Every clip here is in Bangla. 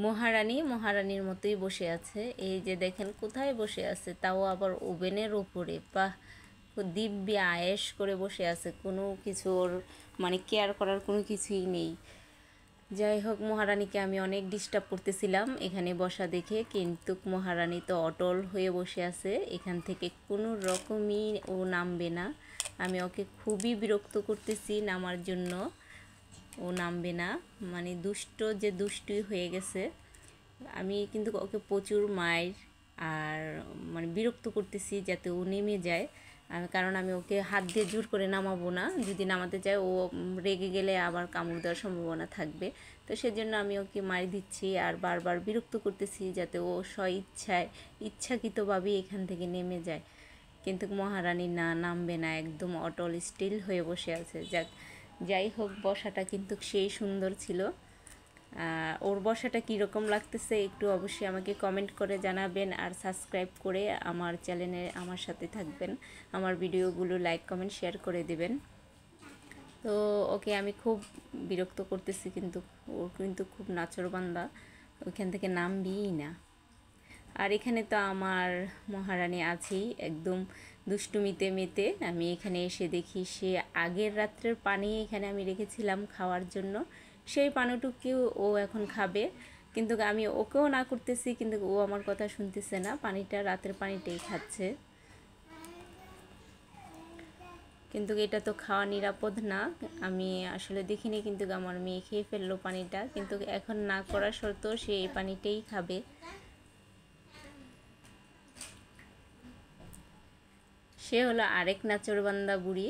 মহারানীর মতোই বসে আছে। এই যে দেখেন কোথায় বসে আছে, তাও আবার ওভেনের ওপরে। বাহ, দিব্যি আয়েশ করে বসে আছে, কোনো কিছুর মানে কেয়ার করার কোনো কিছুই নেই। যাই হোক, মহারানীকে আমি অনেক ডিস্টার্ব করতেছিলাম এখানে বসা দেখে, কিন্তু মহারানী তো অটল হয়ে বসে আছে, এখান থেকে কোনো রকমই ও নামবে না। আমি ওকে খুবই বিরক্ত করতেছি নামার জন্য, ও নামবে না। মানে দুষ্টুই হয়ে গেছে। আমি কিন্তু ওকে প্রচুর মায়ের আর মানে বিরক্ত করতেছি যাতে ও নেমে যায়। কারণ আমি ওকে হাত দিয়ে জোর করে নামাবো না, যদি নামাতে চায় ও রেগে গেলে আবার কামড় দেওয়ার সম্ভাবনা থাকবে। তো সেজন্য আমি ওকে মার দিচ্ছি আর বারবার বিরক্ত করতেছি যাতে ও ইচ্ছাকৃতভাবেই এখান থেকে নেমে যায়। কিন্তু মহারানী নামবে না, একদম অটল স্টিল হয়ে বসে আছে। যাই হোক, বসাটা কিন্তু সেই সুন্দর ছিল। ওর বসাটা কীরকম লাগতেছে একটু অবশ্যই আমাকে কমেন্ট করে জানাবেন, আর সাবস্ক্রাইব করে আমার চ্যানেলে আমার সাথে থাকবেন, আমার ভিডিওগুলো লাইক কমেন্ট শেয়ার করে দেবেন। তো ওকে আমি খুব বিরক্ত করতেছি, কিন্তু ও কিন্তু খুব নাচরবান্দা, ওইখান থেকে নামবেই না। আর এখানে তো আমার মহারানী আছেই একদম দুষ্টুমিতে মেতে। আমি এখানে এসে দেখি সে আগের রাত্রের পানি এখানে আমি রেখেছিলাম খাওয়ার জন্য, সেই পানিটুকুও ও এখন খাবে। কিন্তু আমি ওকেও না করতেছি, কিন্তু ও আমার কথা শুনতেছে না, রাতের পানিটাই খাচ্ছে। কিন্তু এটা তো খাওয়া নিরাপদ না, আমি আসলে দেখিনি, কিন্তু আমার মেয়ে খেয়ে ফেললো পানিটা, কিন্তু এখন না করা সত্ত্বেও সে এই পানিটাই খাবে। সে হলো আরেক নাচরবান্দা বুড়ি,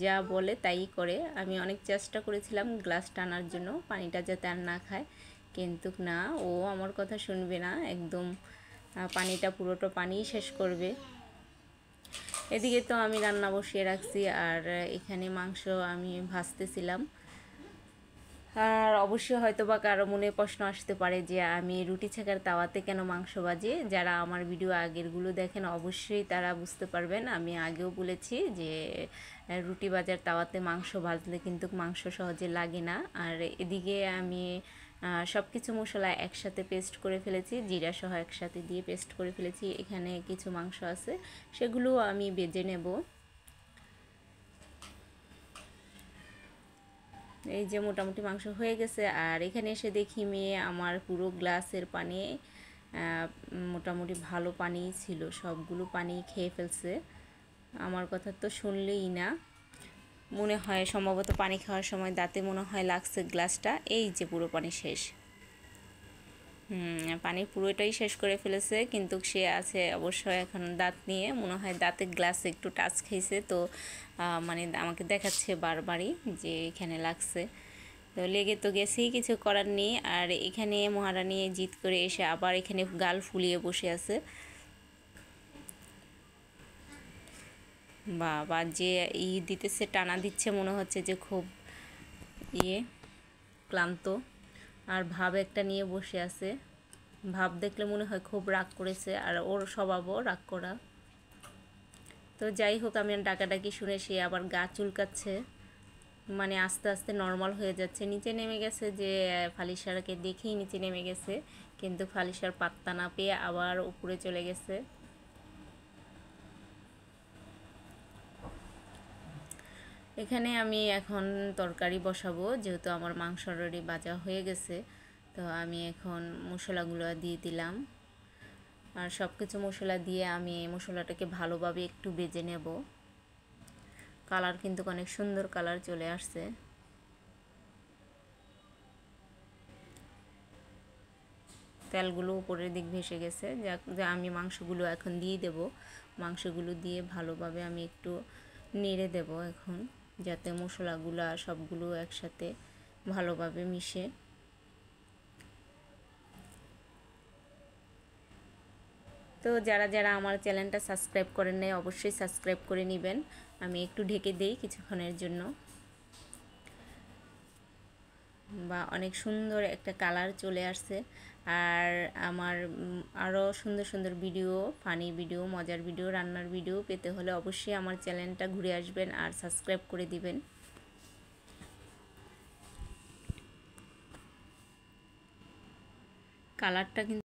যা বলে তাই করে। আমি অনেক চেষ্টা করেছিলাম গ্লাস টানার জন্য পানিটা যাতে আর না খায়, কিন্তু না, ও আমার কথা শুনবে না, একদম পানিটা পুরোটা পানিই শেষ করবে। এদিকে তো আমি রান্না বসিয়ে রাখছি, আর এখানে মাংস আমি ভাজতেছিলাম। আর অবশ্যই হয়তো বা কারো মনে প্রশ্ন আসতে পারে যে আমি রুটি ছেঁকার তাওয়াতে কেন মাংস ভাজি। যারা আমার ভিডিও আগেরগুলো দেখেন অবশ্যই তারা বুঝতে পারবেন। আমি আগেও বলেছি যে রুটি ভাজার তাওয়াতে মাংস ভাজলে কিন্তু মাংস সহজে লাগে না। আর এদিকে আমি সব কিছু মশলা একসাথে পেস্ট করে ফেলেছি, জিরা সহ একসাথে দিয়ে পেস্ট করে ফেলেছি। এখানে কিছু মাংস আছে, সেগুলো আমি ভেজে নেব। এই যে মোটামুটি মাংস হয়ে গেছে। আর এখানে এসে দেখি মেয়ে আমার পুরো গ্লাসের পানি, মোটামুটি ভালো পানি ছিল, সবগুলো পানি খেয়ে ফেলছে। আমার কথা তো শুনলেই না, মনে হয় সম্ভবত পানি খাওয়ার সময় দাঁতে মনে হয় লাগছে গ্লাসটা। এই যে পুরো পানি শেষ, পানি পুরোটাই শেষ করে ফেলেছে, কিন্তু সে আছে অবশ্যই এখন দাঁত নিয়ে, মনে হয় দাঁতে গ্লাসে একটু টাচ খেয়েছে, তো মানে আমাকে দেখাচ্ছে বারবারই যে এখানে লাগছে। তো লেগে তো গেছেই, কিছু করার নেই। আর এখানে মহারানী জিদ করে এসে আবার এখানে গাল ফুলিয়ে বসে আছে। বা যে দিতেছে, টানা দিচ্ছে, মনে হচ্ছে যে খুব ক্লান্ত, আর ভাব একটা নিয়ে বসে আছে। ভাব দেখলে মনে হয় খুব রাগ করেছে, আর ওর স্বভাবও রাগ করা। তো যাই হোক, আমি ডাকাডাকি শুনে সে আবার গা চুলকাচ্ছে, মানে আস্তে আস্তে নর্মাল হয়ে যাচ্ছে। নিচে নেমে গেছে, যে ফালিশারকে দেখেই নিচে নেমে গেছে, কিন্তু ফালিশার পাত্তা না পেয়ে আবার উপরে চলে গেছে। এখানে আমি এখন তরকারি বসাবো, যেহেতু আমার মাংস অলরেডি ভাজা হয়ে গেছে। তো আমি এখন মশলাগুলো দিয়ে দিলাম, আর সব কিছু মশলা দিয়ে আমি মশলাটাকে ভালোভাবে একটু ভেজে নেব। কালার কিন্তু অনেক সুন্দর কালার চলে আসছে। তেলগুলো উপরের দিক ভেসে গেছে, যা আমি মাংসগুলো এখন দিয়ে দেব। মাংসগুলো দিয়ে ভালোভাবে আমি একটু নেড়ে দেব এখন, যাতে মশলাগুলো সবগুলো একসাথে ভালোভাবে মিশে। তো যারা যারা আমার চ্যানেলটা সাবস্ক্রাইব করেন নাই অবশ্যই সাবস্ক্রাইব করে নেবেন। আমি একটু ঢেকে দেই কিছুক্ষণের জন্য, বা অনেক সুন্দর একটা কালার চলে আসছে। আর আমার আরও সুন্দর সুন্দর ভিডিও, ফানি ভিডিও, মজার ভিডিও, রান্নার ভিডিও পেতে হলে অবশ্যই আমার চ্যানেলটা ঘুরে আসবেন আর সাবস্ক্রাইব করে দিবেন। কালারটা কিন্তু